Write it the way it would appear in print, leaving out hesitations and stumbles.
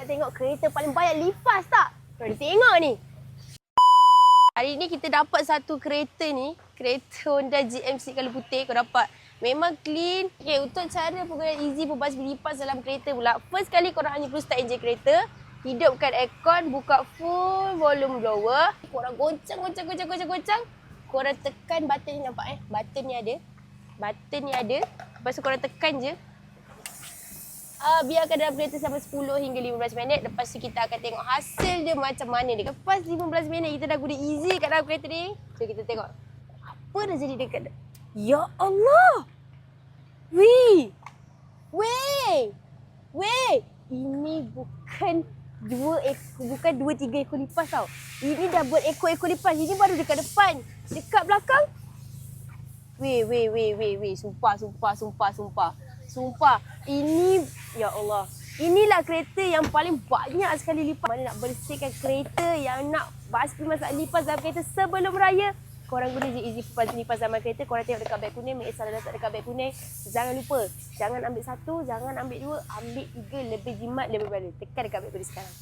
tengok kereta paling banyak lipas tak? Korang tengok ni. Hari ni kita dapat satu kereta ni. Kereta Honda GMC Colour putih. Kau dapat. Memang clean. Okay, untuk cara penggunaan easy pembasmi lipas dalam kereta pula. First kali korang hanya perlu start enjin kereta. Hidupkan aircon. Buka full volume blower. Korang goncang. Korang tekan button ni, nampak Button ni ada. Lepas tu korang tekan je. Biarkan dalam kereta sampai 10 hingga 15 minit. Lepas tu kita akan tengok hasil dia macam mana. Lepas 15 minit kita dah guna easy kat dalam kereta ni. So kita tengok apa dah jadi dekat. Ya Allah. Weh. Ini bukan 2-3 ekor lipas tau. Ini dah berekor-ekor lipas. Ini baru dekat depan. Dekat belakang. Weh. Sumpah. Ini, ya Allah. Inilah kereta yang paling banyak sekali lipas. Mana nak bersihkan kereta, yang nak basmi masalah lipas dalam kereta sebelum raya. Korang guna je easy lipas dalam kereta. Korang tengok dekat beg kuning. Make salah letak dekat beg kuning. Jangan lupa. Jangan ambil 1, jangan ambil 2. Ambil 3. Lebih jimat, lebih berani. Tekan dekat beg kuning sekarang.